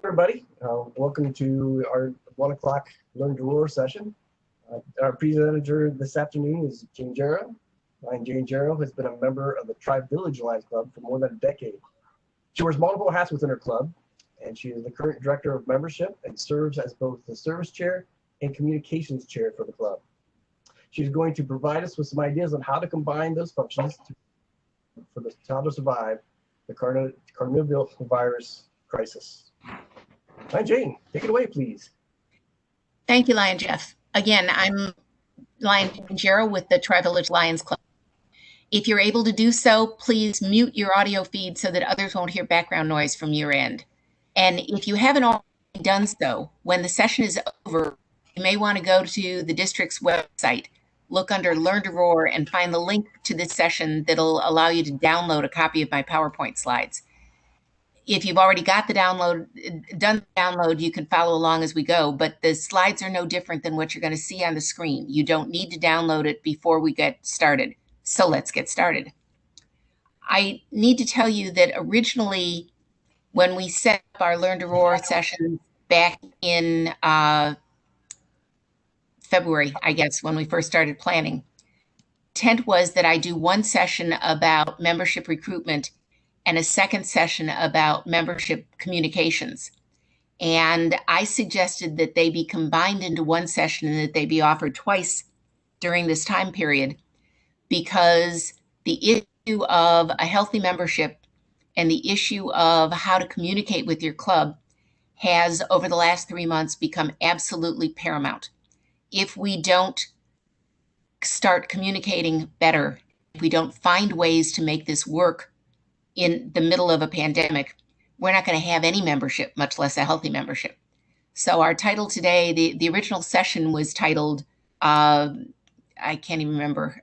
Everybody. Welcome to our 1 o'clock Learn to Roar session. Our presenter this afternoon is Jane Jarrow. Jane Jarrow has been a member of the Tri-Village Lions Club for more than a decade. She wears multiple hats within her club, and she is the current director of membership and serves as both the service chair and communications chair for the club. She's going to provide us with some ideas on how to combine those functions for the town to survive the coronavirus crisis. Hi, Jane. Take it away, please. Thank you, Lion Jeff. Again, I'm Lion Jarrow with the Tri-Village Lions Club. If you're able to do so, please mute your audio feed so that others won't hear background noise from your end. And if you haven't already done so, when the session is over, you may want to go to the district's website, look under Learn to Roar, and find the link to this session that'll allow you to download a copy of my PowerPoint slides. If you've already got done the download, you can follow along as we go, but the slides are no different than what you're going to see on the screen. You don't need to download it before we get started. So let's get started. I need to tell you that originally, when we set up our Learn to Roar session back in February, I guess, when we first started planning, intent was that I do one session about membership recruitment and a second session about membership communications. And I suggested that they be combined into one session and that they be offered twice during this time period, because the issue of a healthy membership and the issue of how to communicate with your club has, over the last 3 months, become absolutely paramount. If we don't start communicating better, if we don't find ways to make this work in the middle of a pandemic, we're not going to have any membership, much less a healthy membership. So our title today, the original session was titled, I can't even remember.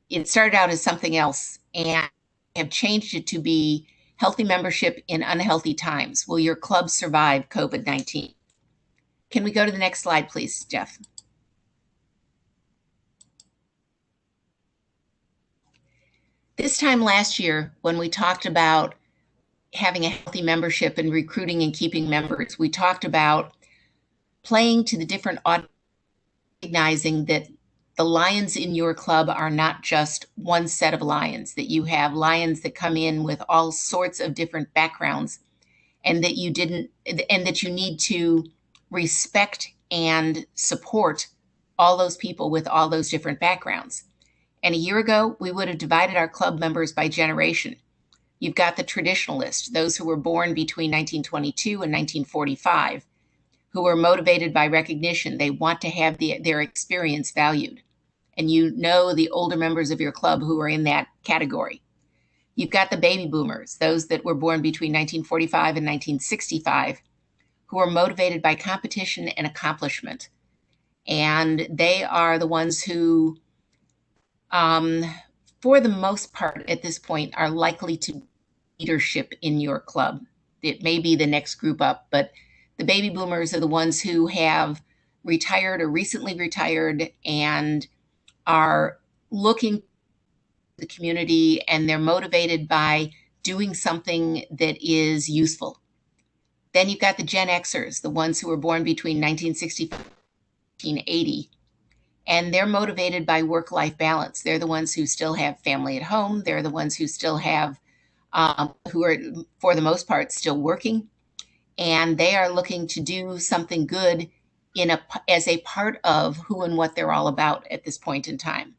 It started out as something else, and have changed it to be Healthy Membership in Unhealthy Times. Will your club survive COVID-19? Can we go to the next slide, please, Jeff? This time last year, when we talked about having a healthy membership and recruiting and keeping members, we talked about playing to the different audience, recognizing that the lions in your club are not just one set of lions, that you have lions that come in with all sorts of different backgrounds, and that you need to respect and support all those people with all those different backgrounds. And a year ago, we would have divided our club members by generation. You've got the traditionalists, those who were born between 1922 and 1945, who were motivated by recognition. They want to have their experience valued. And you know the older members of your club who are in that category. You've got the baby boomers, those that were born between 1945 and 1965, who are motivated by competition and accomplishment. And they are the ones who, for the most part at this point, are likely to be leadership in your club. It may be the next group up, but the baby boomers are the ones who have retired or recently retired and are looking at the community, and they're motivated by doing something that is useful. Then you've got the Gen Xers, the ones who were born between 1965 and 1980. And they're motivated by work-life balance. They're the ones who still have family at home. They're the ones who still have, who are, for the most part, still working. And they are looking to do something good as a part of who and what they're all about at this point in time.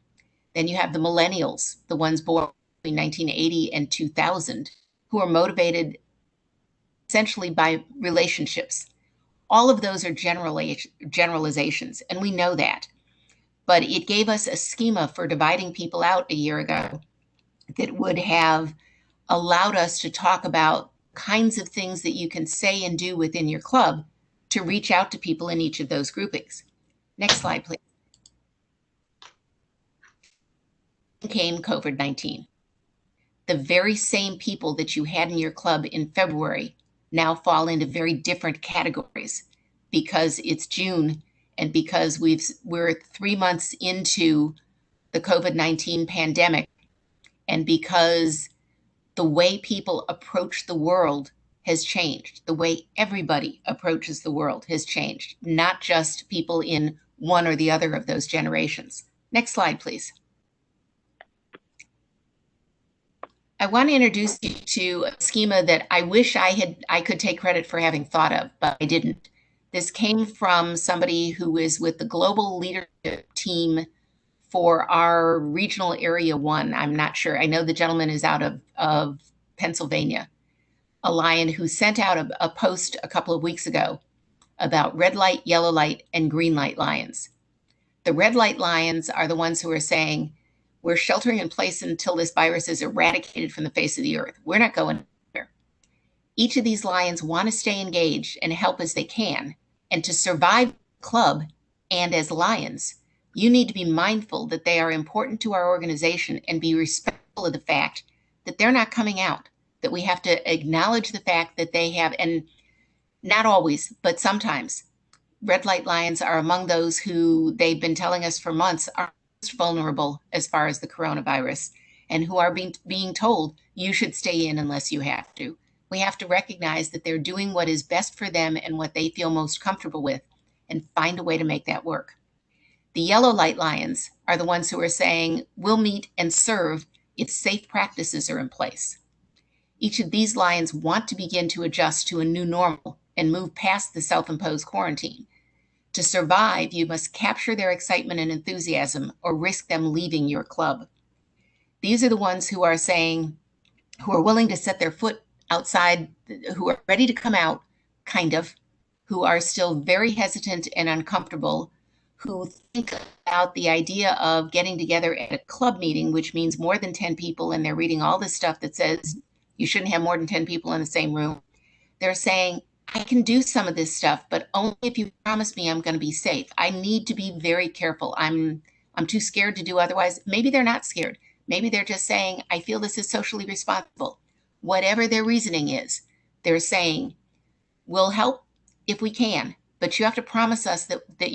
Then you have the millennials, the ones born between 1980 and 2000, who are motivated essentially by relationships. All of those are generalizations, and we know that. But it gave us a schema for dividing people out a year ago that would have allowed us to talk about kinds of things that you can say and do within your club to reach out to people in each of those groupings. Next slide, please. Came COVID-19. The very same people that you had in your club in February now fall into very different categories, because it's June and because we're 3 months into the COVID-19 pandemic, and because the way people approach the world has changed. The way everybody approaches the world has changed, not just people in one or the other of those generations. Next slide, please. I want to introduce you to a schema that I wish I could take credit for having thought of, but I didn't. This came from somebody who is with the global leadership team for our regional area 1. I'm not sure. I know the gentleman is out of Pennsylvania, a lion who sent out a post a couple of weeks ago about red light, yellow light, and green light lions. The red light lions are the ones who are saying, we're sheltering in place until this virus is eradicated from the face of the earth. We're not going anywhere. Each of these lions want to stay engaged and help as they can. And to survive the club and as lions, you need to be mindful that they are important to our organization and be respectful of the fact that they're not coming out, that we have to acknowledge the fact that they have, and not always, but sometimes, red light lions are among those who they've been telling us for months are most vulnerable as far as the coronavirus, and who are being told you should stay in unless you have to. We have to recognize that they're doing what is best for them and what they feel most comfortable with, and find a way to make that work. The yellow light lions are the ones who are saying, we'll meet and serve if safe practices are in place. Each of these lions want to begin to adjust to a new normal and move past the self-imposed quarantine. To survive, you must capture their excitement and enthusiasm or risk them leaving your club. These are the ones who are saying, who are willing to set their foot outside, who are ready to come out, kind of, who are still very hesitant and uncomfortable, who think about the idea of getting together at a club meeting, which means more than 10 people, and they're reading all this stuff that says you shouldn't have more than 10 people in the same room. They're saying, I can do some of this stuff, but only if you promise me I'm going to be safe. I need to be very careful. I'm too scared to do otherwise. Maybe they're not scared. Maybe they're just saying, I feel this is socially responsible. Whatever their reasoning is, they're saying, we'll help if we can, but you have to promise us that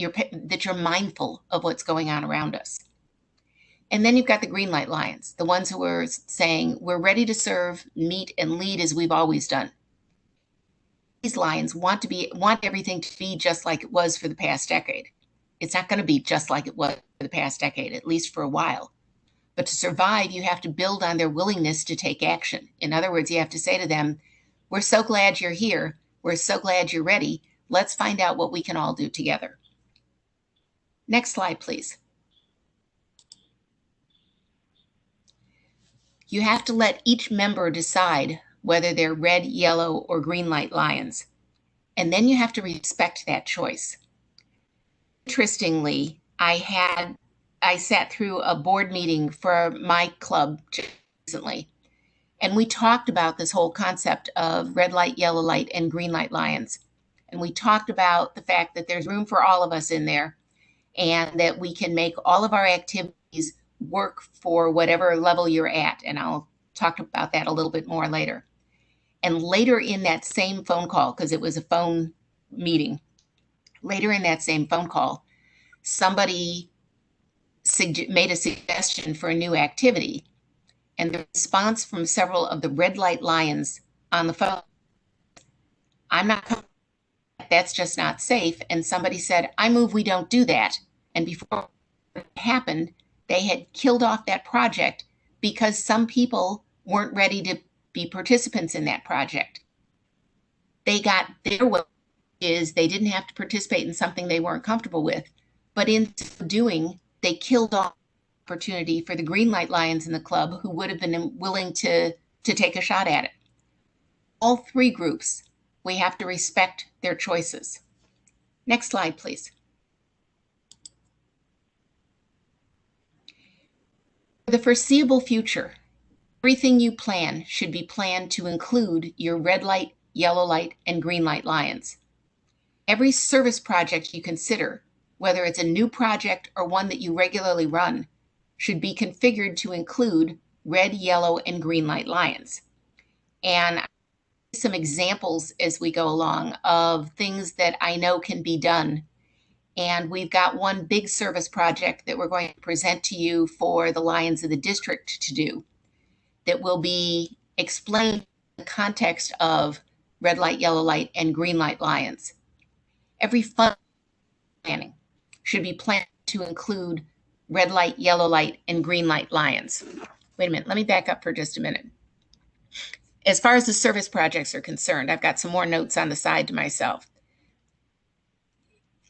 you're mindful of what's going on around us. And then you've got the green light lions, the ones who are saying, we're ready to serve, meet, and lead as we've always done. These lions want everything to be just like it was for the past decade. It's not going to be just like it was for the past decade, at least for a while. But to survive, you have to build on their willingness to take action. In other words, you have to say to them, we're so glad you're here. We're so glad you're ready. Let's find out what we can all do together. Next slide, please. You have to let each member decide whether they're red, yellow, or green light lions. And then you have to respect that choice. Interestingly, I sat through a board meeting for my club recently, and we talked about this whole concept of red light, yellow light, and green light lions. And we talked about the fact that there's room for all of us in there, and that we can make all of our activities work for whatever level you're at. And I'll talk about that a little bit more later. And later in that same phone call, because it was a phone meeting, later in that same phone call, somebody made a suggestion for a new activity. And the response from several of the red light lions on the phone, I'm not coming, that's just not safe. And somebody said, I move we don't do that. And before it happened, they had killed off that project because some people weren't ready to be participants in that project. They got their way, is they didn't have to participate in something they weren't comfortable with, but in doing, they killed off the opportunity for the green light lions in the club who would have been willing to take a shot at it. All three groups, we have to respect their choices. Next slide, please. For the foreseeable future, everything you plan should be planned to include your red light, yellow light, and green light lions. Every service project you consider, whether it's a new project or one that you regularly run, should be configured to include red, yellow, and green light lions. And I'll give some examples as we go along of things that I know can be done. And we've got one big service project that we're going to present to you for the Lions of the District to do, that will be explained in the context of red light, yellow light, and green light lions. Every fund planning should be planned to include red light, yellow light, and green light lions. Wait a minute, let me back up for just a minute. As far as the service projects are concerned, I've got some more notes on the side to myself.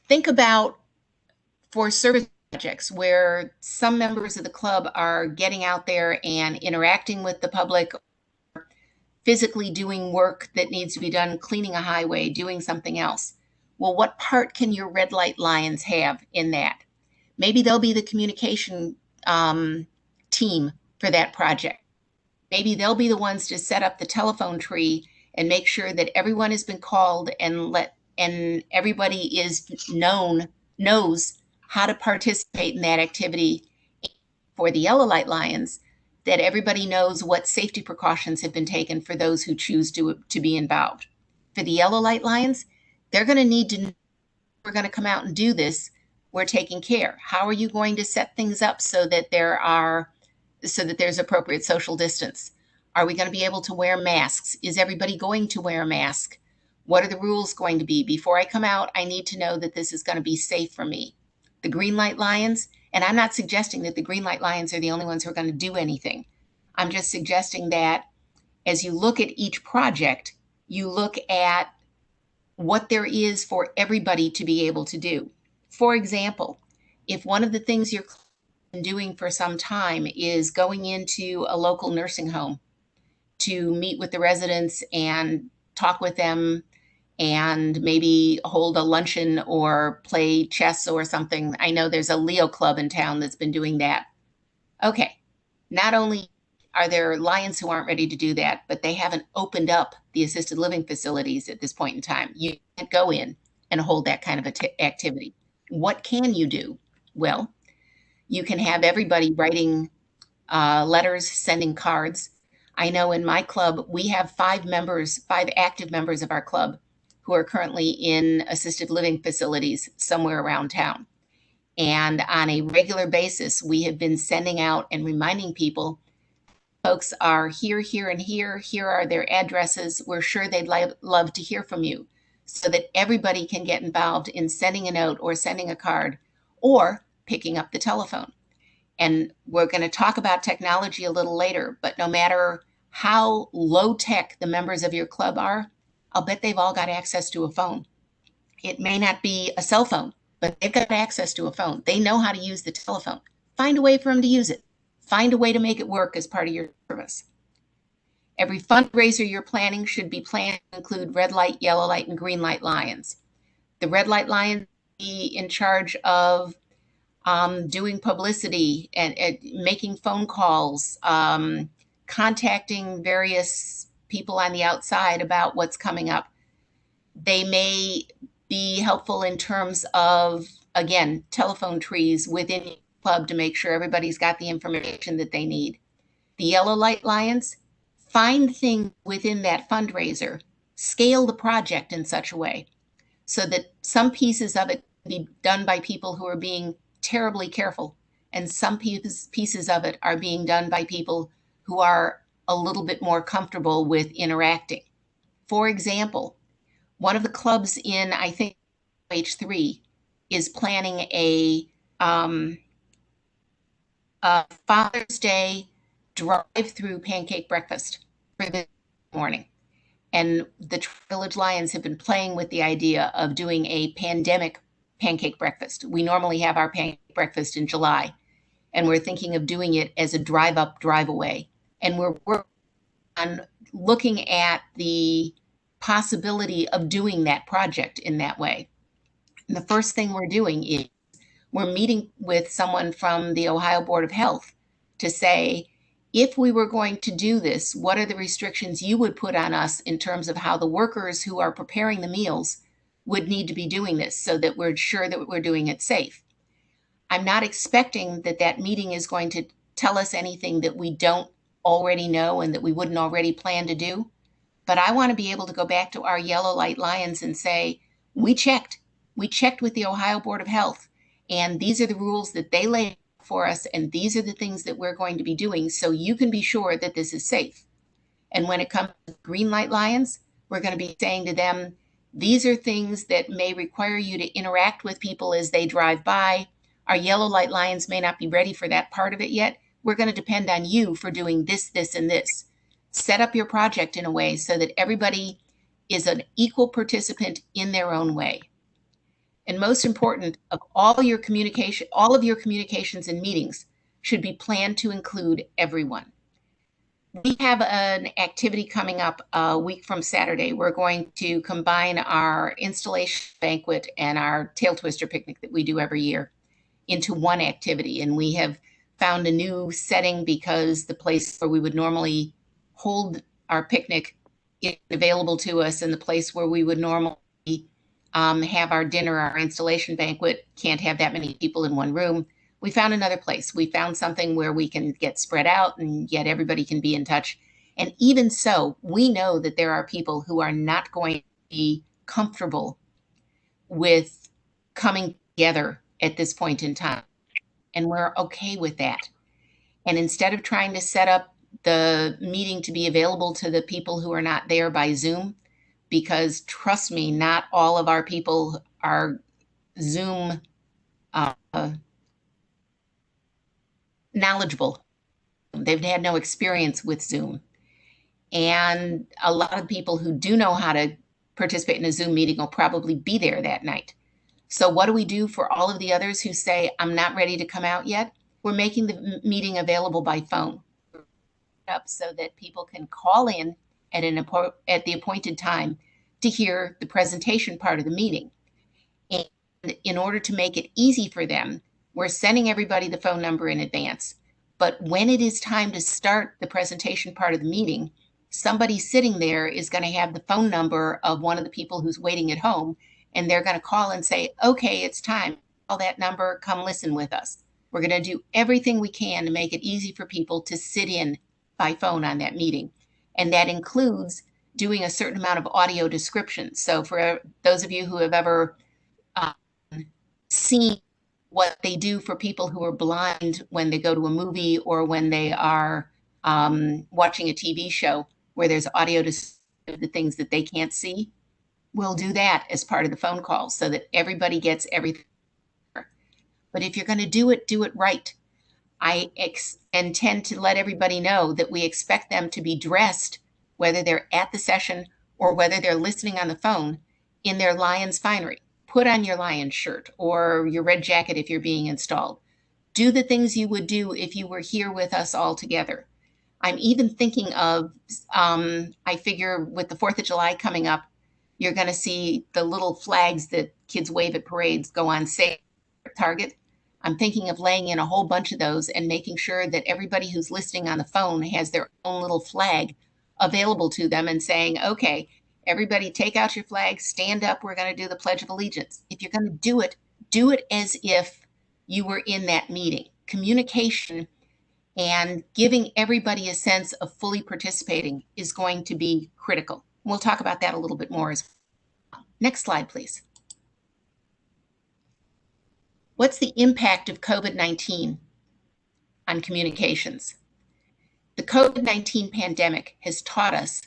Think about for service projects where some members of the club are getting out there and interacting with the public, physically doing work that needs to be done, cleaning a highway, doing something else. Well, what part can your red light lions have in that? Maybe they'll be the communication team for that project. Maybe they'll be the ones to set up the telephone tree and make sure that everyone has been called and everybody knows how to participate in that activity. For the yellow light lions, that everybody knows what safety precautions have been taken for those who choose to be involved. For the yellow light lions, they're going to need to know we're going to come out and do this. We're taking care. How are you going to set things up so that there's appropriate social distance? Are we going to be able to wear masks? Is everybody going to wear a mask? What are the rules going to be? Before I come out, I need to know that this is going to be safe for me. The green light lions, and I'm not suggesting that the green light lions are the only ones who are going to do anything. I'm just suggesting that as you look at each project, you look at what there is for everybody to be able to do. For example, if one of the things you're doing for some time is going into a local nursing home to meet with the residents and talk with them and maybe hold a luncheon or play chess or something. I know there's a Leo club in town that's been doing that. Okay, not only are there lions who aren't ready to do that, but they haven't opened up the assisted living facilities at this point in time. You can't go in and hold that kind of activity. What can you do? Well, you can have everybody writing letters, sending cards. I know in my club, we have 5 active members of our club who are currently in assisted living facilities somewhere around town. And on a regular basis, we have been sending out and reminding people, folks are here, here, and here. Here are their addresses. We're sure they'd love to hear from you, so that everybody can get involved in sending a note or sending a card or picking up the telephone. And we're going to talk about technology a little later, but no matter how low tech the members of your club are, I'll bet they've all got access to a phone. It may not be a cell phone, but they've got access to a phone. They know how to use the telephone. Find a way for them to use it. Find a way to make it work as part of your service. Every fundraiser you're planning should be planned to include red light, yellow light, and green light lions. The red light lions will be in charge of doing publicity and making phone calls, contacting various people on the outside about what's coming up. They may be helpful in terms of, again, telephone trees within your club to make sure everybody's got the information that they need. The yellow light lions, find things within that fundraiser, scale the project in such a way so that some pieces of it be done by people who are being terribly careful, and some pieces of it are being done by people who are a little bit more comfortable with interacting. For example, one of the clubs in, I think, H3 is planning a Father's Day drive-through pancake breakfast for the morning. And the Village Lions have been playing with the idea of doing a pandemic pancake breakfast. We normally have our pancake breakfast in July, and we're thinking of doing it as a drive-up, drive-away. And we're working on looking at the possibility of doing that project in that way. And the first thing we're doing is we're meeting with someone from the Ohio Board of Health to say, if we were going to do this, what are the restrictions you would put on us in terms of how the workers who are preparing the meals would need to be doing this so that we're sure that we're doing it safe. I'm not expecting that that meeting is going to tell us anything that we don't already know and that we wouldn't already plan to do. But I want to be able to go back to our yellow light lions and say, we checked with the Ohio Board of Health, and these are the rules that they laid for us, and these are the things that we're going to be doing, so you can be sure that this is safe. And when it comes to green light lions, We're going to be saying to them, these are things that may require you to interact with people as they drive by. Our yellow light lines may not be ready for that part of it yet. We're going to depend on you for doing this, this, and this. Set up your project in a way so that everybody is an equal participant in their own way. And most important, of all your communication, all of your communications and meetings should be planned to include everyone. We have an activity coming up a week from Saturday. We're going to combine our installation banquet and our tail twister picnic that we do every year into one activity. And we have found a new setting because the place where we would normally hold our picnic is available to us, and the place where we would normally have our dinner, our installation banquet, can't have that many people in one room. We found another place. We found something where we can get spread out and yet everybody can be in touch. And even so, we know that there are people who are not going to be comfortable with coming together at this point in time. And we're okay with that. And instead of trying to set up the meeting to be available to the people who are not there by Zoom, because trust me, not all of our people are Zoom knowledgeable. They've had no experience with Zoom. And a lot of people who do know how to participate in a Zoom meeting will probably be there that night. So what do we do for all of the others who say, I'm not ready to come out yet? We're making the meeting available by phone up so that people can call in at the appointed time to hear the presentation part of the meeting. And in order to make it easy for them, we're sending everybody the phone number in advance. But when it is time to start the presentation part of the meeting, somebody sitting there is going to have the phone number of one of the people who's waiting at home, and they're going to call and say, okay, it's time. Call that number, come listen with us. We're going to do everything we can to make it easy for people to sit in by phone on that meeting. And that includes doing a certain amount of audio description. So for those of you who have ever seen what they do for people who are blind when they go to a movie or when they are watching a TV show where there's audio to the things that they can't see, we'll do that as part of the phone call so that everybody gets everything. But if you're going to do it right. I intend to let everybody know that we expect them to be dressed, whether they're at the session or whether they're listening on the phone, in their Lions finery. Put on your Lions shirt or your red jacket if you're being installed. Do the things you would do if you were here with us all together. I'm even thinking of, I figure with the 4th of July coming up, you're going to see the little flags that kids wave at parades go on sale at Target. I'm thinking of laying in a whole bunch of those and making sure that everybody who's listening on the phone has their own little flag available to them and saying, okay, everybody take out your flag, stand up, we're going to do the Pledge of Allegiance. If you're going to do it as if you were in that meeting. Communication and giving everybody a sense of fully participating is going to be critical. We'll talk about that a little bit more as well. Next slide, please. What's the impact of COVID-19 on communications? The COVID-19 pandemic has taught us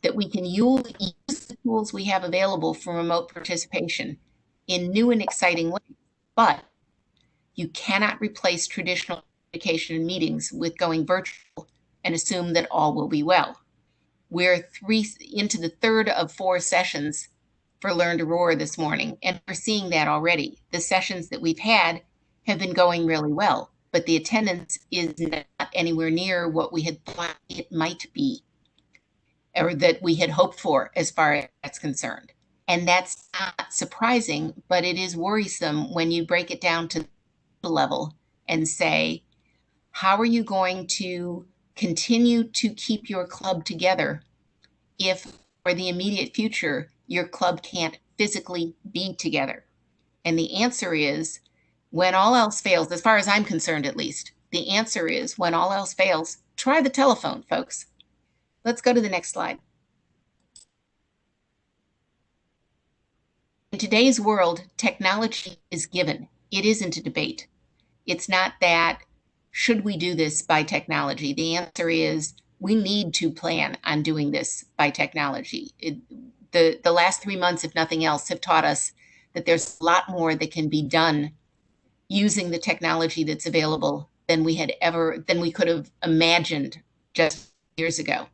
that we can use the tools we have available for remote participation in new and exciting ways, but you cannot replace traditional communication and meetings with going virtual and assume that all will be well. We're into the 3rd of 4 sessions for Learn to Roar this morning, and we're seeing that already. The sessions that we've had have been going really well, but the attendance is not anywhere near what we had thought it might be, or that we had hoped for as far as that's concerned. And that's not surprising, but it is worrisome when you break it down to the level and say, how are you going to continue to keep your club together if for the immediate future your club can't physically be together? And the answer is, when all else fails, as far as I'm concerned at least, the answer is, when all else fails, try the telephone, folks. Let's go to the next slide. In today's world, technology is given. It isn't a debate. It's not that, should we do this by technology? The answer is, We need to plan on doing this by technology. The last 3 months, if nothing else, have taught us that there's a lot more that can be done using the technology that's available than we could have imagined just years ago.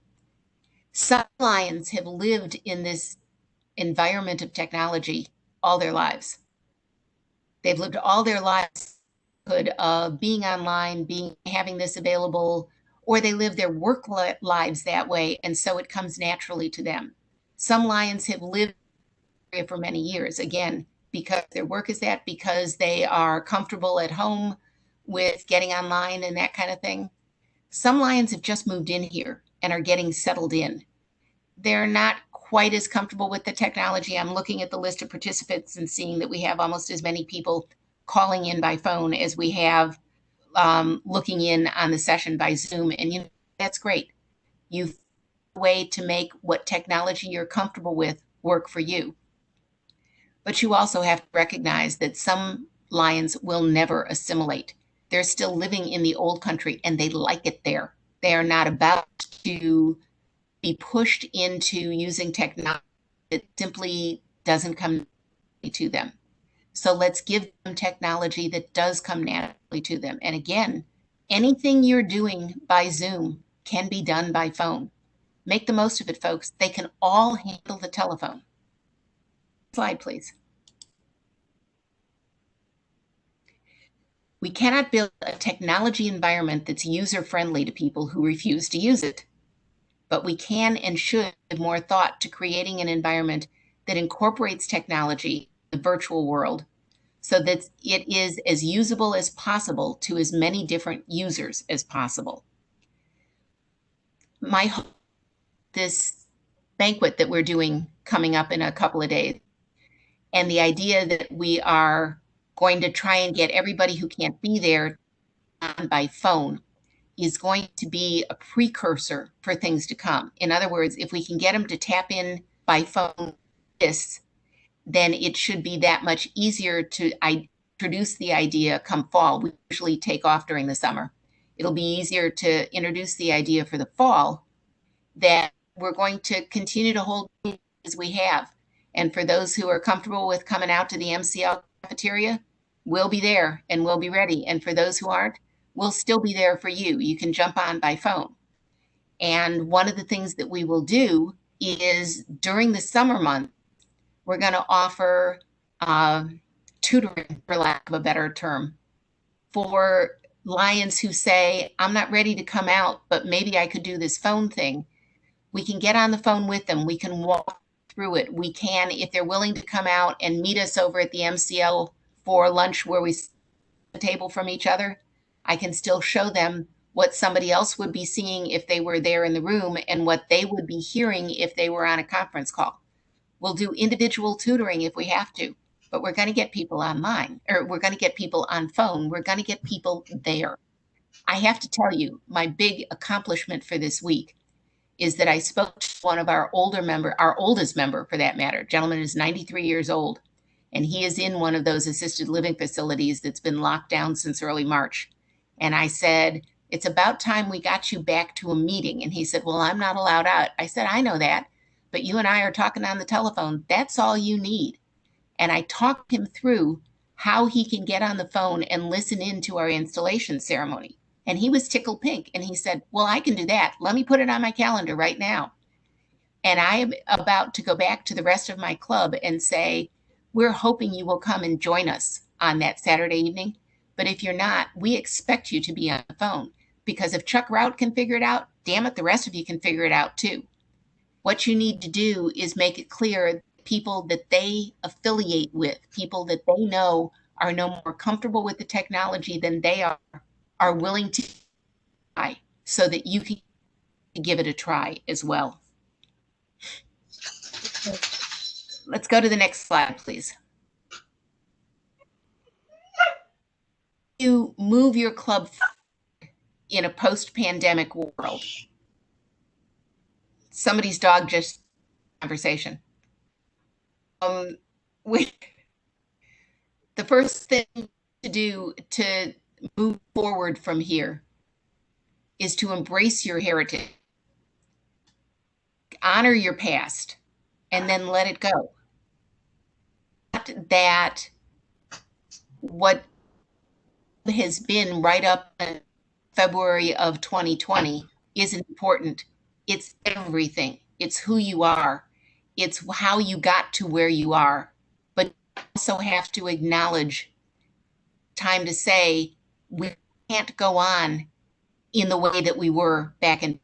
Some lions have lived in this environment of technology all their lives. They've lived all their lives of being online, having this available, or they live their work lives that way, and so it comes naturally to them. Some lions have lived for many years, again, because their work is that, because they are comfortable at home with getting online and that kind of thing. Some lions have just moved in here and are getting settled in. They're not quite as comfortable with the technology. I'm looking at the list of participants and seeing that we have almost as many people calling in by phone as we have looking in on the session by Zoom. And that's great. You've a way to make what technology you're comfortable with work for you. But you also have to recognize that some lions will never assimilate. They're still living in the old country and they like it there. They are not about to be pushed into using technology that simply doesn't come to them. So let's give them technology that does come naturally to them. And again, anything you're doing by Zoom can be done by phone. Make the most of it, folks. They can all handle the telephone. Slide, please. We cannot build a technology environment that's user-friendly to people who refuse to use it. But we can and should give more thought to creating an environment that incorporates technology in the virtual world so that it is as usable as possible to as many different users as possible. My hope, this banquet that we're doing coming up in a couple of days, and the idea that we are going to try and get everybody who can't be there on by phone, is going to be a precursor for things to come. In other words, if we can get them to tap in by phone, then it should be that much easier to introduce the idea come fall. We usually take off during the summer. It'll be easier to introduce the idea for the fall that we're going to continue to hold as we have. And for those who are comfortable with coming out to the MCL cafeteria, we'll be there and we'll be ready. And for those who aren't, we'll still be there for you. You can jump on by phone. And one of the things that we will do is during the summer month, we're going to offer tutoring, for lack of a better term, for lions who say, I'm not ready to come out, but maybe I could do this phone thing. We can get on the phone with them. We can walk through it. We can, if they're willing to come out and meet us over at the MCL for lunch where we sit at the table from each other, I can still show them what somebody else would be seeing if they were there in the room and what they would be hearing if they were on a conference call. We'll do individual tutoring if we have to, but we're going to get people online, or we're going to get people on phone. We're going to get people there. I have to tell you, my big accomplishment for this week is that I spoke to one of our oldest member for that matter. Gentleman is 93 years old, and he is in one of those assisted living facilities that's been locked down since early March. And I said, it's about time we got you back to a meeting. And he said, well, I'm not allowed out. I said, I know that, but you and I are talking on the telephone. That's all you need. And I talked him through how he can get on the phone and listen in to our installation ceremony. And he was tickled pink. And he said, well, I can do that. Let me put it on my calendar right now. And I am about to go back to the rest of my club and say, we're hoping you will come and join us on that Saturday evening. But if you're not, we expect you to be on the phone, because if Chuck Rout can figure it out, damn it, the rest of you can figure it out too. What you need to do is make it clear people that they affiliate with, people that they know are no more comfortable with the technology than they are willing to try, so that you can give it a try as well. Let's go to the next slide, please. You move your club in a post-pandemic world. Somebody's dog just conversation. The first thing to do to move forward from here is to embrace your heritage. honor your past and then let it go. Not that what has been right up in February of 2020 isn't important. It's everything. It's who you are. It's how you got to where you are. But you also have to acknowledge time to say we can't go on in the way that we were back in.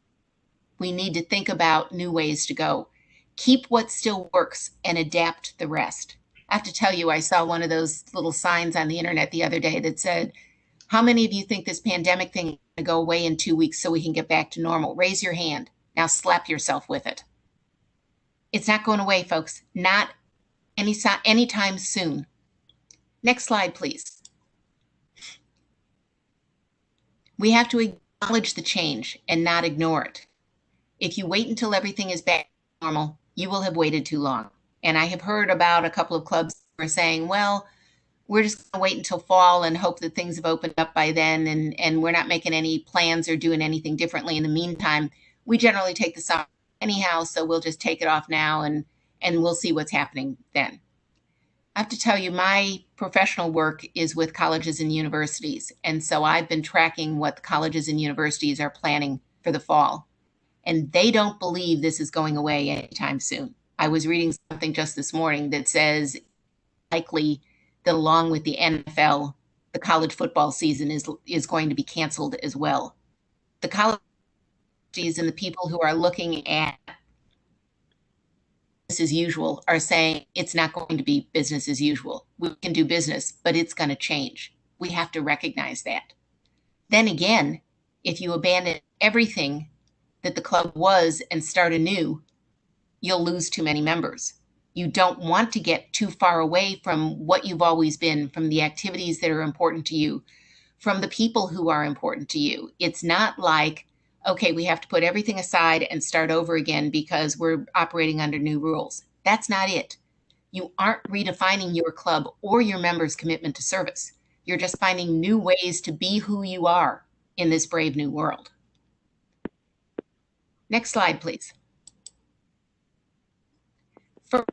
We need to think about new ways to go. Keep what still works and adapt the rest. I have to tell you, I saw one of those little signs on the internet the other day that said, how many of you think this pandemic thing is going to go away in 2 weeks so we can get back to normal? Raise your hand. Now slap yourself with it. It's not going away, folks. Not anytime soon. Next slide, please. We have to acknowledge the change and not ignore it. If you wait until everything is back to normal, you will have waited too long. And I have heard about a couple of clubs who are saying, well, we're just going to wait until fall and hope that things have opened up by then, and we're not making any plans or doing anything differently in the meantime. We generally take the summer anyhow, so we'll just take it off now and we'll see what's happening then. I have to tell you, my professional work is with colleges and universities, and so I've been tracking what the colleges and universities are planning for the fall, and they don't believe this is going away anytime soon. I was reading something just this morning that says likely that along with the NFL, the college football season is going to be canceled as well. The colleges and the people who are looking at business as usual are saying it's not going to be business as usual. We can do business, but it's going to change. We have to recognize that. Then again, if you abandon everything that the club was and start anew, you'll lose too many members. You don't want to get too far away from what you've always been, from the activities that are important to you, from the people who are important to you. It's not like, okay, we have to put everything aside and start over again because we're operating under new rules. That's not it. You aren't redefining your club or your members' commitment to service. You're just finding new ways to be who you are in this brave new world. Next slide, please. First,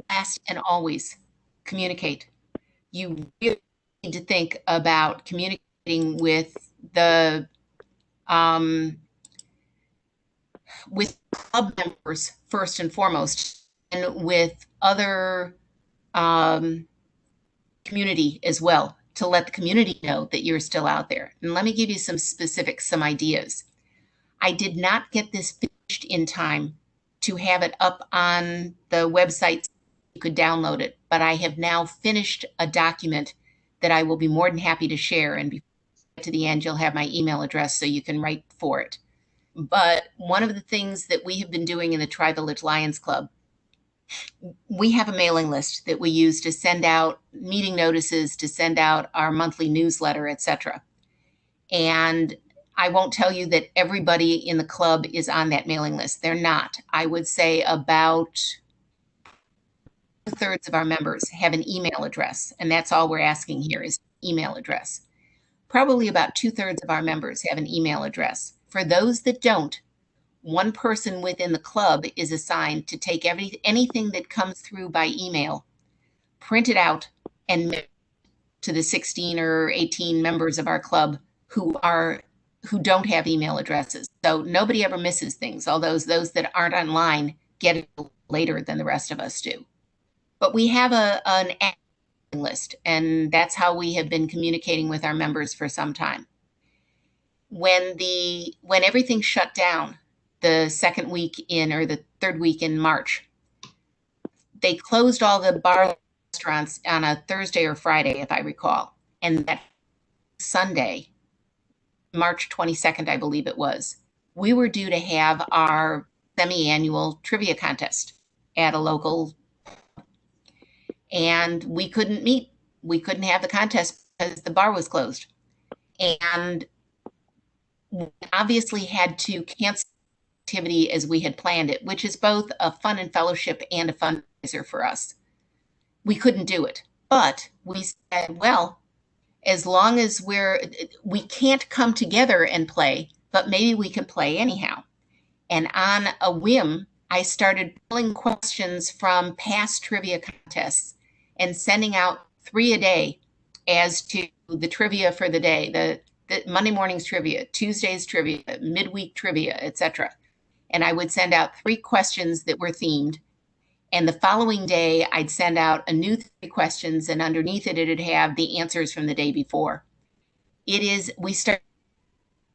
last, and always, communicate. You really need to think about communicating with the with club members first and foremost, and with other community as well, to let the community know that you're still out there. And let me give you some specifics, some ideas. I did not get this finished in time to have it up on the website so you could download it, but I have now finished a document that I will be more than happy to share, and before we get to the end, you'll have my email address so you can write for it. But one of the things that we have been doing in the Tri-Village Lions Club, we have a mailing list that we use to send out meeting notices, to send out our monthly newsletter, etc. And I won't tell you that everybody in the club is on that mailing list. They're not. I would say about 2/3 of our members have an email address, and that's all we're asking here is email address. Probably about 2/3 of our members have an email address. For those that don't, one person within the club is assigned to take anything that comes through by email, print it out, and mail it to the 16 or 18 members of our club who don't have email addresses. So nobody ever misses things, although those that aren't online get it later than the rest of us do. But we have an list, and that's how we have been communicating with our members for some time. When everything shut down the second week in, or the third week in March, they closed all the bars and restaurants on a Thursday or Friday, if I recall. And that Sunday, March 22nd, I believe it was, we were due to have our semi-annual trivia contest at a local, and we couldn't meet. We couldn't have the contest because the bar was closed. And we obviously had to cancel activity as we had planned it, which is both a fun and fellowship and a fundraiser for us. We couldn't do it, but we said, well, as long as we can't come together and play, but maybe we can play anyhow. And on a whim, I started pulling questions from past trivia contests and sending out 3 a day as to the trivia for the day, the Monday morning's trivia, Tuesday's trivia, midweek trivia, etc. And I would send out 3 questions that were themed. And the following day, I'd send out a new 3 questions, and underneath it, it'd have the answers from the day before. We started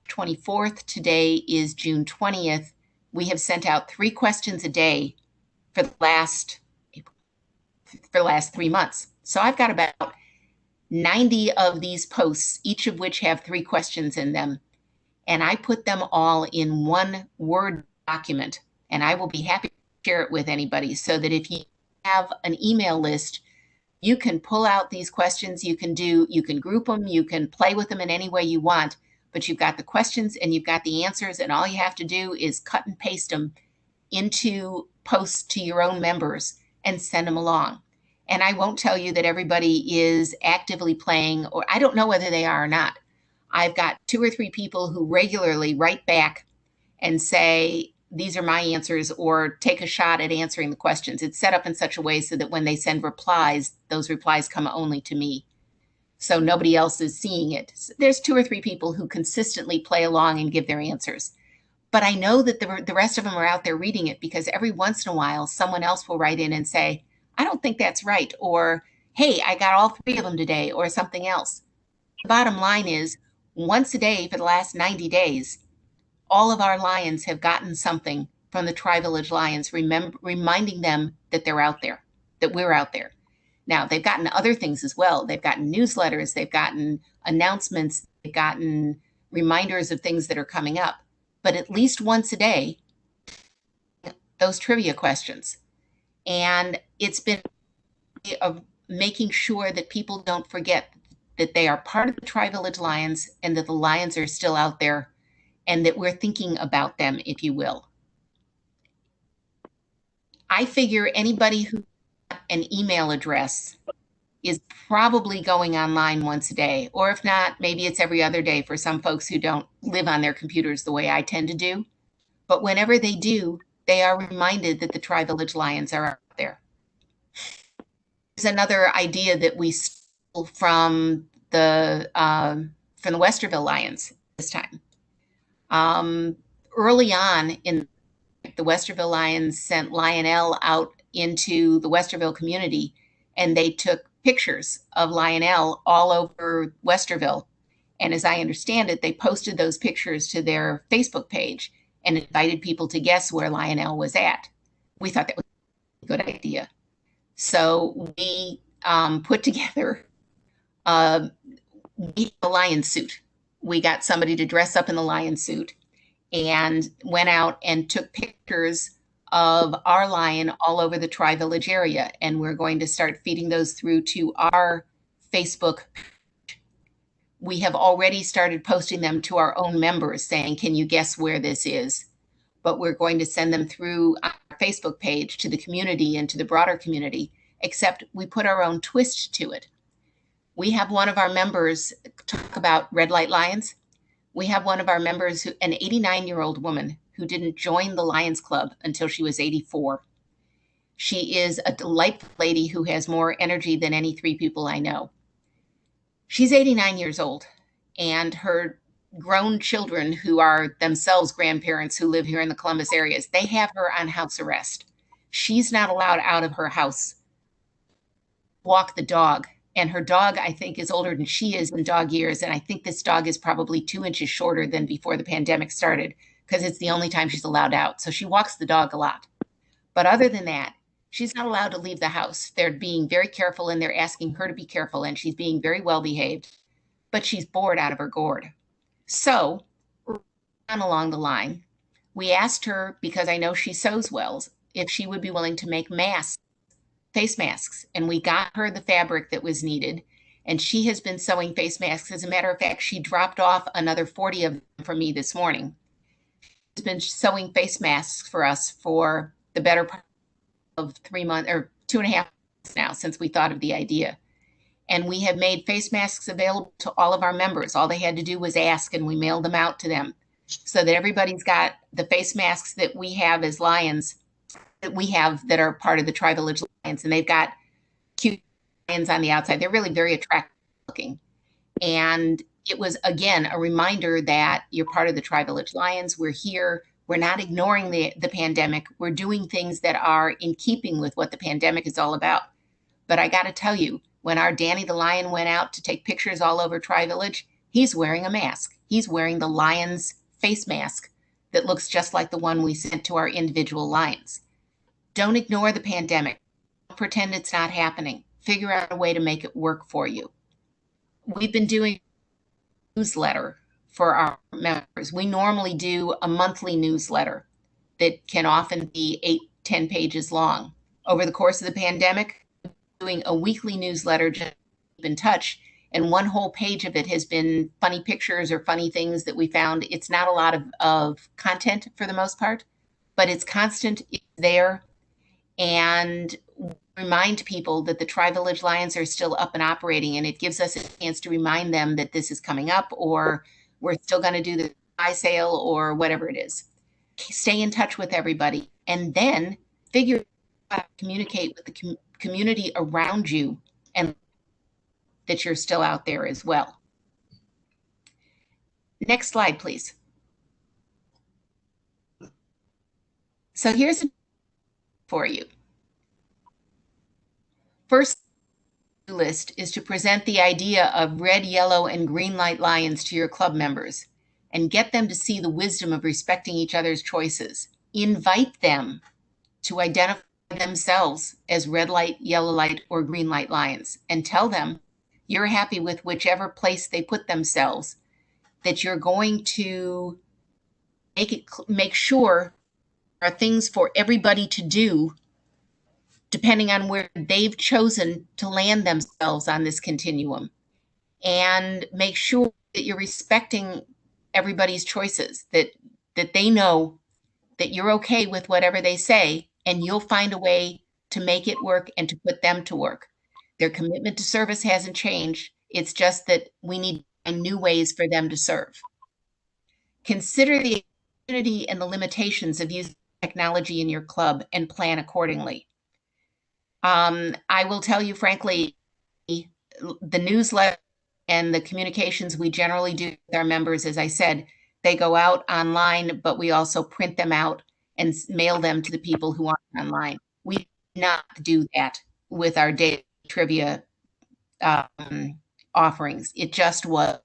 24th. Today is June 20th. We have sent out 3 questions a day for the last 3 months. So I've got about 90 of these posts, each of which have 3 questions in them. And I put them all in one Word document, and I will be happy to share it with anybody so that if you have an email list, you can pull out these questions, you can group them, you can play with them in any way you want, but you've got the questions and you've got the answers, and all you have to do is cut and paste them into posts to your own members and send them along. And I won't tell you that everybody is actively playing, or I don't know whether they are or not. I've got 2 or 3 people who regularly write back and say, these are my answers, or take a shot at answering the questions. It's set up in such a way so that when they send replies, those replies come only to me. So nobody else is seeing it. So there's 2 or 3 people who consistently play along and give their answers. But I know that the rest of them are out there reading it, because every once in a while, someone else will write in and say, I don't think that's right, or, hey, I got all 3 of them today, or something else. The bottom line is, once a day for the last 90 days, all of our Lions have gotten something from the Tri-Village Lions, reminding them that they're out there, that we're out there. Now, they've gotten other things as well. They've gotten newsletters, they've gotten announcements, they've gotten reminders of things that are coming up. But at least once a day, those trivia questions. And it's been making sure that people don't forget that they are part of the Tri-Village Lions, and that the Lions are still out there, and that we're thinking about them, if you will. I figure anybody who has an email address is probably going online once a day, or if not, maybe it's every other day for some folks who don't live on their computers the way I tend to do. But whenever they do, they are reminded that the Tri-Village Lions are out there. There's another idea that we stole from the Westerville Lions this time. Early on in the Westerville Lions sent Lionel out into the Westerville community, and they took pictures of Lionel all over Westerville. And as I understand it, they posted those pictures to their Facebook page and invited people to guess where Lionel was at. We thought that was a good idea. So we put together a lion suit. We got somebody to dress up in the lion suit and went out and took pictures of our lion all over the Tri-Village area. And we're going to start feeding those through to our Facebook. We have already started posting them to our own members saying, can you guess where this is? But we're going to send them through our Facebook page to the community and to the broader community, except we put our own twist to it. We have one of our members talk about red light lions. We have one of our members, an 89-year-old woman who didn't join the Lions Club until she was 84. She is a delightful lady who has more energy than any 3 people I know. She's 89 years old, and her grown children, who are themselves grandparents who live here in the Columbus areas, they have her on house arrest. She's not allowed out of her house. Walk the dog. And her dog, I think, is older than she is in dog years. And I think this dog is probably 2 inches shorter than before the pandemic started, because it's the only time she's allowed out. So she walks the dog a lot. But other than that, she's not allowed to leave the house. They're being very careful, and they're asking her to be careful, and she's being very well behaved. But she's bored out of her gourd. So on along the line, we asked her, because I know she sews well, if she would be willing to make masks, face masks. And we got her the fabric that was needed. And she has been sewing face masks. As a matter of fact, she dropped off another 40 of them for me this morning. She's been sewing face masks for us for the better part of 3 months or 2.5 months now, since we thought of the idea. And we have made face masks available to all of our members. All they had to do was ask, and we mailed them out to them, so that everybody's got the face masks that we have as Lions that we have that are part of the Tri-Village Lions, and they've got cute lions on the outside. They're really very attractive looking. And it was, again, a reminder that you're part of the Tri-Village Lions. We're here. We're not ignoring the pandemic. We're doing things that are in keeping with what the pandemic is all about. But I got to tell you, when our Danny the Lion went out to take pictures all over Tri-Village, he's wearing a mask. He's wearing the lion's face mask that looks just like the one we sent to our individual lions. Don't ignore the pandemic. Don't pretend it's not happening. Figure out a way to make it work for you. We've been doing a newsletter for our members. We normally do a monthly newsletter that can often be 8-10 pages long. Over the course of the pandemic, we're doing a weekly newsletter just to keep in touch. And one whole page of it has been funny pictures or funny things that we found. It's not a lot of content for the most part, but it's constant, it's there. And remind people that the Tri-Village Lions are still up and operating, and it gives us a chance to remind them that this is coming up, or we're still going to do the buy sale, or whatever it is. Stay in touch with everybody, and then figure out how to communicate with the community around you, and that you're still out there as well. Next slide, please. So here's a for you. First list is to present the idea of red, yellow, and green light lions to your club members and get them to see the wisdom of respecting each other's choices. Invite them to identify themselves as red light, yellow light, or green light lions, and tell them you're happy with whichever place they put themselves, that you're going to make sure there are things for everybody to do depending on where they've chosen to land themselves on this continuum, and make sure that you're respecting everybody's choices, that they know that you're okay with whatever they say, and you'll find a way to make it work and to put them to work. Their commitment to service hasn't changed. It's just that we need new ways for them to serve. Consider the opportunity and the limitations of using technology in your club and plan accordingly. I will tell you, frankly, the newsletter and the communications we generally do with our members, as I said, they go out online, but we also print them out and mail them to the people who aren't online. We do not do that with our daily trivia offerings. It just was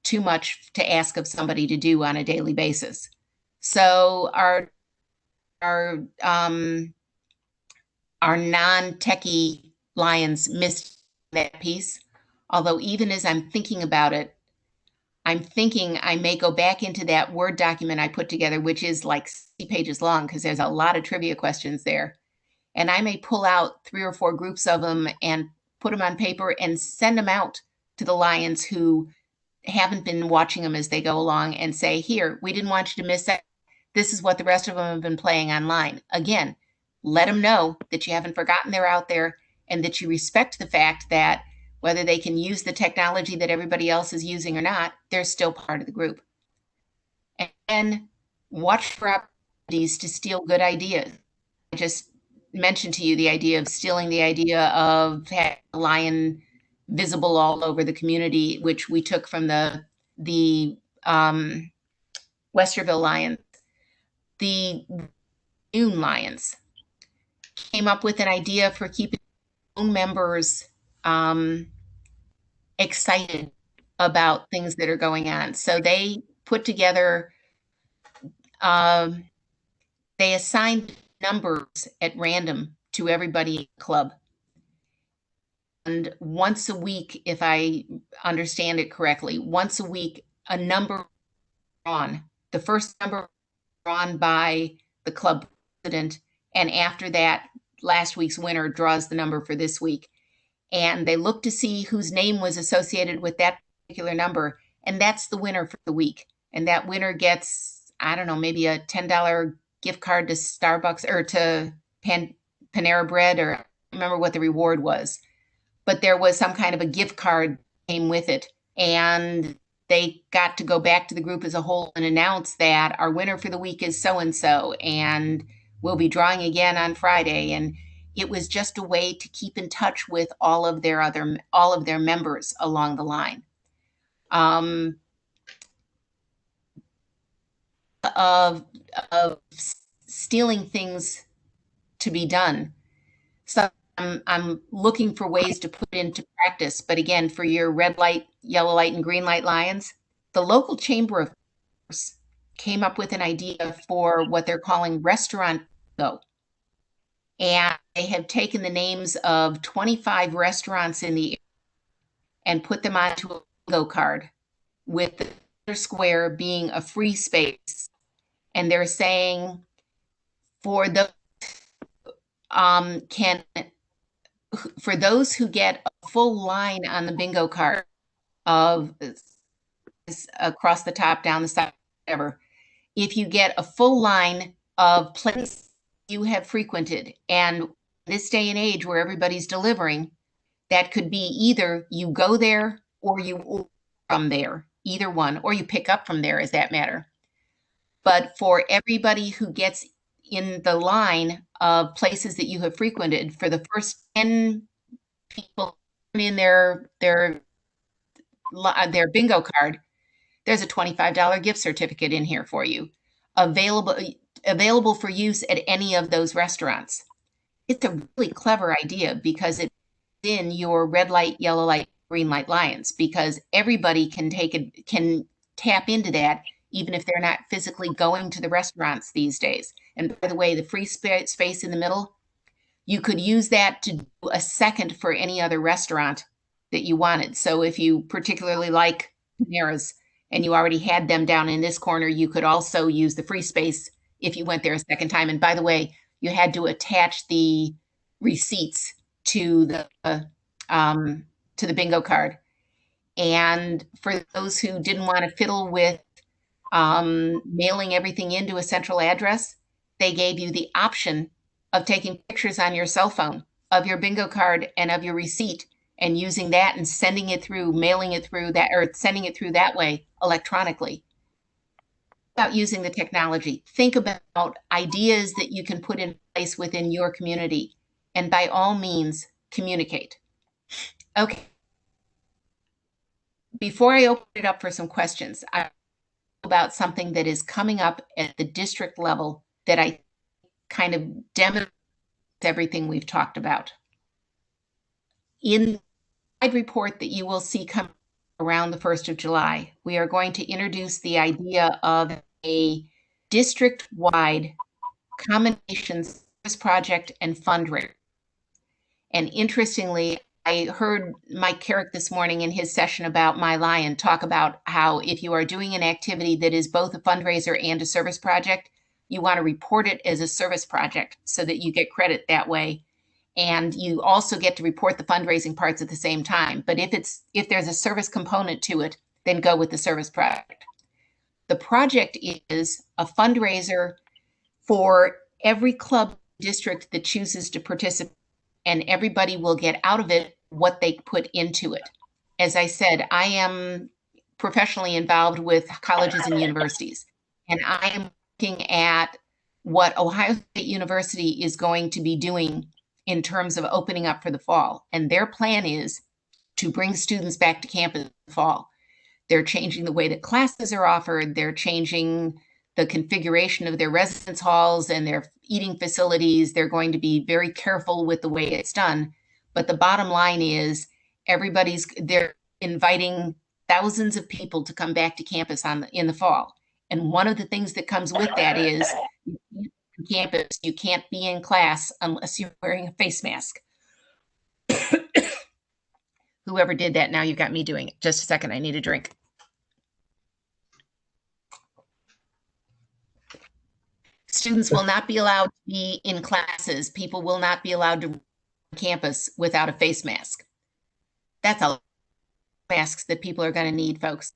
too much to ask of somebody to do on a daily basis. So our non-techie lions missed that piece. Although even as I'm thinking about it, I'm thinking I may go back into that Word document I put together, which is like 60 pages long because there's a lot of trivia questions there. And I may pull out 3 or 4 groups of them and put them on paper and send them out to the lions who haven't been watching them as they go along and say, here, we didn't want you to miss that. This is what the rest of them have been playing online. Again, let them know that you haven't forgotten they're out there and that you respect the fact that whether they can use the technology that everybody else is using or not, they're still part of the group. And watch for opportunities to steal good ideas. I just mentioned to you the idea of stealing the idea of having a lion visible all over the community, which we took from the Westerville Lions. The June Lions came up with an idea for keeping their own members excited about things that are going on. So they put together, they assigned numbers at random to everybody in the club. And once a week, if I understand it correctly, once a week, a number drawn. The first number drawn by the club president, and after that, last week's winner draws the number for this week. And they look to see whose name was associated with that particular number, and that's the winner for the week. And that winner gets, I don't know, maybe a $10 gift card to Starbucks or to Panera Bread, or I don't remember what the reward was. But there was some kind of a gift card came with it. And they got to go back to the group as a whole and announce that our winner for the week is so-and-so. And We'll be drawing again on Friday. And it was just a way to keep in touch with all of their members along the line. Of stealing things to be done. So I'm looking for ways to put into practice. But again, for your red light, yellow light, and green light lions, the local chamber of commerce came up with an idea for what they're calling restaurant go. And they have taken the names of 25 restaurants in the area and put them onto a bingo card, with the center square being a free space. And they're saying for those for those who get a full line on the bingo card of across the top, down the side, whatever, if you get a full line of places you have frequented, and this day and age where everybody's delivering, that could be either you go there or you order from there, either one, or you pick up from there, as that matter. But for everybody who gets in the line of places that you have frequented, for the first 10 people in their bingo card, there's a $25 gift certificate in here for you, available for use at any of those restaurants. It's a really clever idea because it's in your red light, yellow light, green light lions, because everybody can tap into that, even if they're not physically going to the restaurants these days. And by the way, the free space in the middle, you could use that to do a second for any other restaurant that you wanted. So if you particularly like Panera's and you already had them down in this corner, you could also use the free space if you went there a second time. And by the way, you had to attach the receipts to the bingo card. And for those who didn't want to fiddle with mailing everything into a central address, they gave you the option of taking pictures on your cell phone of your bingo card and of your receipt, and using that and sending it through, mailing it through that, or sending it through that way electronically. About using the technology, think about ideas that you can put in place within your community, and by all means, communicate. Okay. Before I open it up for some questions, I about something that is coming up at the district level that I kind of demonstrates everything we've talked about. In the report that you will see come around the 1st of July, we are going to introduce the idea of a district-wide combination service project and fundraiser. And interestingly, I heard Mike Carrick this morning in his session about My Lion talk about how if you are doing an activity that is both a fundraiser and a service project, you want to report it as a service project so that you get credit that way. And you also get to report the fundraising parts at the same time. But if there's a service component to it, then go with the service project. The project is a fundraiser for every club district that chooses to participate, and everybody will get out of it what they put into it. As I said, I am professionally involved with colleges and universities, and I am looking at what Ohio State University is going to be doing in terms of opening up for the fall. And their plan is to bring students back to campus in the fall. They're changing the way that classes are offered. They're changing the configuration of their residence halls and their eating facilities. They're going to be very careful with the way it's done. But the bottom line is they're inviting thousands of people to come back to campus in the fall. And one of the things that comes with that is campus, you can't be in class unless you're wearing a face mask. Whoever did that, now you've got me doing it. Just a second, I need a drink. Students will not be allowed to be in classes. People will not be allowed to be on campus without a face mask. That's a lot of masks that people are going to need, folks.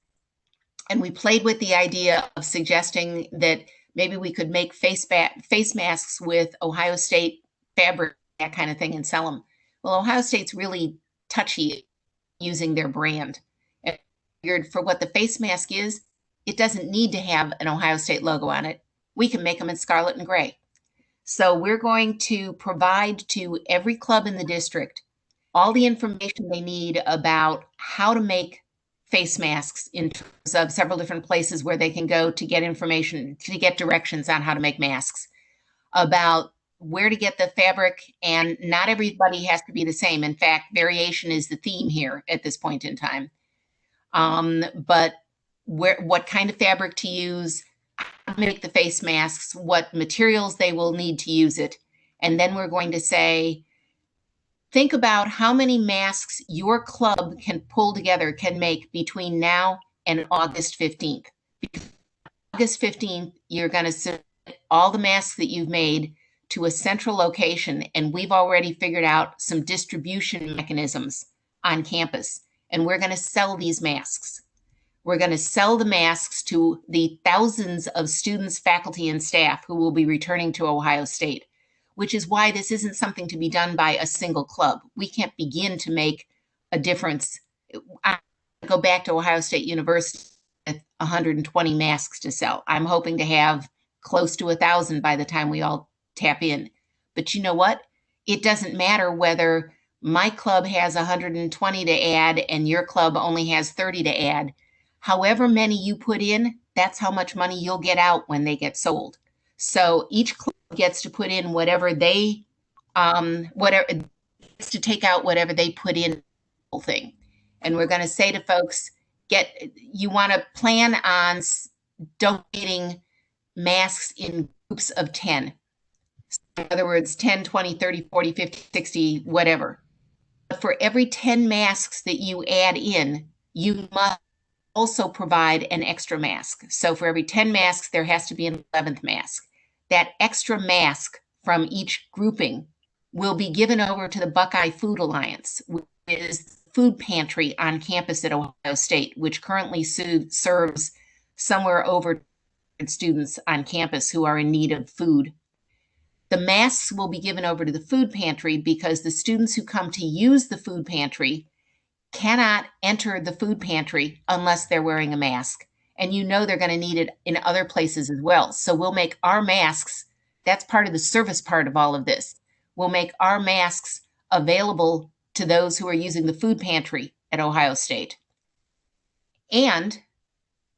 And we played with the idea of suggesting that maybe we could make face masks with Ohio State fabric, that kind of thing, and sell them. Well, Ohio State's really touchy using their brand. And figured for what the face mask is, it doesn't need to have an Ohio State logo on it. We can make them in scarlet and gray. So we're going to provide to every club in the district all the information they need about how to make face masks in terms of several different places where they can go to get information, to get directions on how to make masks, about where to get the fabric, and not everybody has to be the same. In fact, variation is the theme here at this point in time. But what kind of fabric to use, how to make the face masks, what materials they will need to use it. And then we're going to say, think about how many masks your club can pull together, can make between now and August 15th. Because August 15th, you're going to submit all the masks that you've made to a central location, and we've already figured out some distribution mechanisms on campus, and we're going to sell these masks. We're going to sell the masks to the thousands of students, faculty, and staff who will be returning to Ohio State, which is why this isn't something to be done by a single club. We can't begin to make a difference. I go back to Ohio State University with 120 masks to sell. I'm hoping to have close to 1,000 by the time we all tap in. But you know what? It doesn't matter whether my club has 120 to add and your club only has 30 to add. However many you put in, that's how much money you'll get out when they get sold. So each club gets to put in whatever they, whatever gets to take out whatever they put in the whole thing. And we're going to say to folks, you want to plan on donating masks in groups of 10. In other words, 10, 20, 30, 40, 50, 60, whatever. But for every 10 masks that you add in, you must also provide an extra mask. So for every 10 masks, there has to be an 11th mask. That extra mask from each grouping will be given over to the Buckeye Food Alliance, which is the food pantry on campus at Ohio State, which currently serves somewhere over 200 students on campus who are in need of food. The masks will be given over to the food pantry because the students who come to use the food pantry cannot enter the food pantry unless they're wearing a mask. And you know they're going to need it in other places as well. So we'll make our masks, that's part of the service part of all of this. We'll make our masks available to those who are using the food pantry at Ohio State. And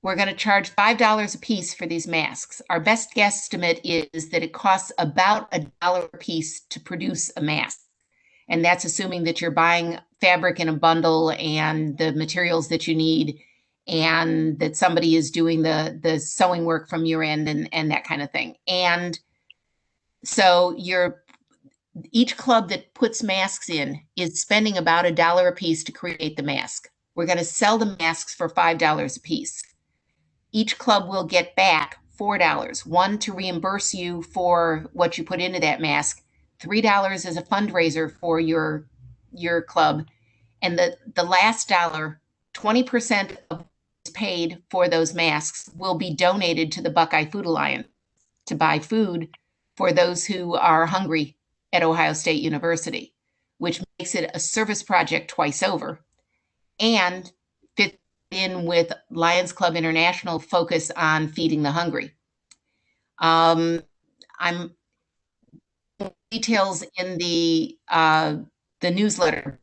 we're going to charge $5 a piece for these masks. Our best guesstimate is that it costs about $1 a piece to produce a mask. And that's assuming that you're buying fabric in a bundle and the materials that you need, and that somebody is doing the sewing work from your end and that kind of thing. And so each club that puts masks in is spending about $1 a piece to create the mask. We're going to sell the masks for $5 a piece. Each club will get back $4, one to reimburse you for what you put into that mask, $3 as a fundraiser for your club, and the last dollar, 20% of what's paid for those masks will be donated to the Buckeye Food Alliance to buy food for those who are hungry at Ohio State University, which makes it a service project twice over and fits in with Lions Club International focus on feeding the hungry. I'm details in the newsletter.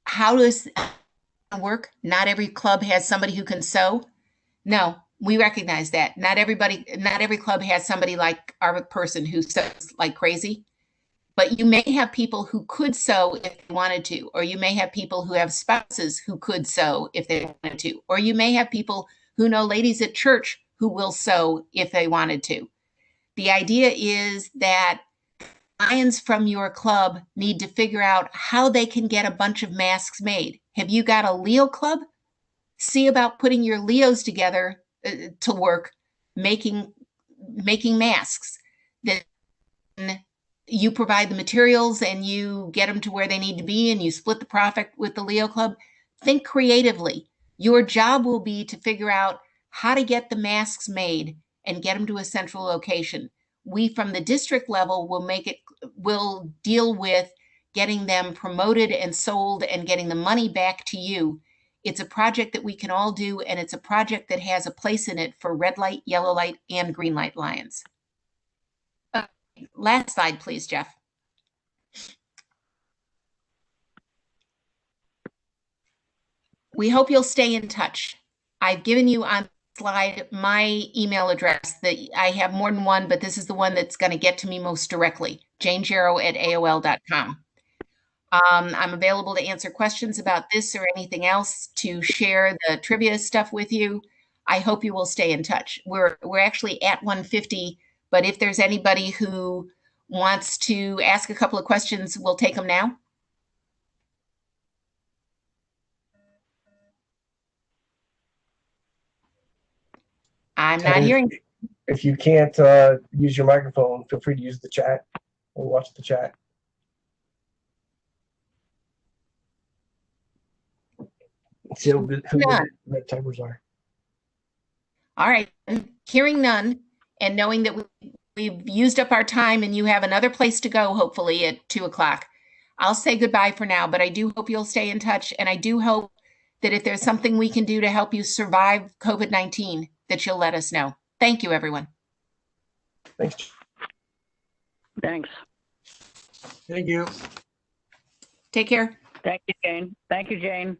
How does it work? Not every club has somebody who can sew. No, we recognize that. Not every club has somebody like our person who sews like crazy. But you may have people who could sew if they wanted to, or you may have people who have spouses who could sew if they wanted to, or you may have people who know ladies at church who will sew if they wanted to. The idea is that Lions from your club need to figure out how they can get a bunch of masks made. Have you got a Leo club? See about putting your Leos together to work making masks. Then you provide the materials and you get them to where they need to be and you split the profit with the Leo club. Think creatively. Your job will be to figure out how to get the masks made and get them to a central location. We from the district level will deal with getting them promoted and sold and getting the money back to you. It's a project that we can all do, and it's a project that has a place in it for red light, yellow light, and green light Lions. Last slide, please, Jeff. We hope you'll stay in touch. I've given you on the slide my email address. That I have more than one, but this is the one that's going to get to me most directly, janegero@aol.com. I'm available to answer questions about this or anything else, to share the trivia stuff with you. I hope you will stay in touch. We're actually at 150, but if there's anybody who wants to ask a couple of questions, we'll take them now. I'm not hearing. If you can't use your microphone, feel free to use the chat or watch the chat. See who the red timers are. All right. Hearing none and knowing that we've used up our time and you have another place to go, hopefully at 2 o'clock, I'll say goodbye for now, but I do hope you'll stay in touch. And I do hope that if there's something we can do to help you survive COVID-19, that you'll let us know. Thank you, everyone. Thanks. Thanks. Thank you. Take care. Thank you, Jane. Thank you, Jane.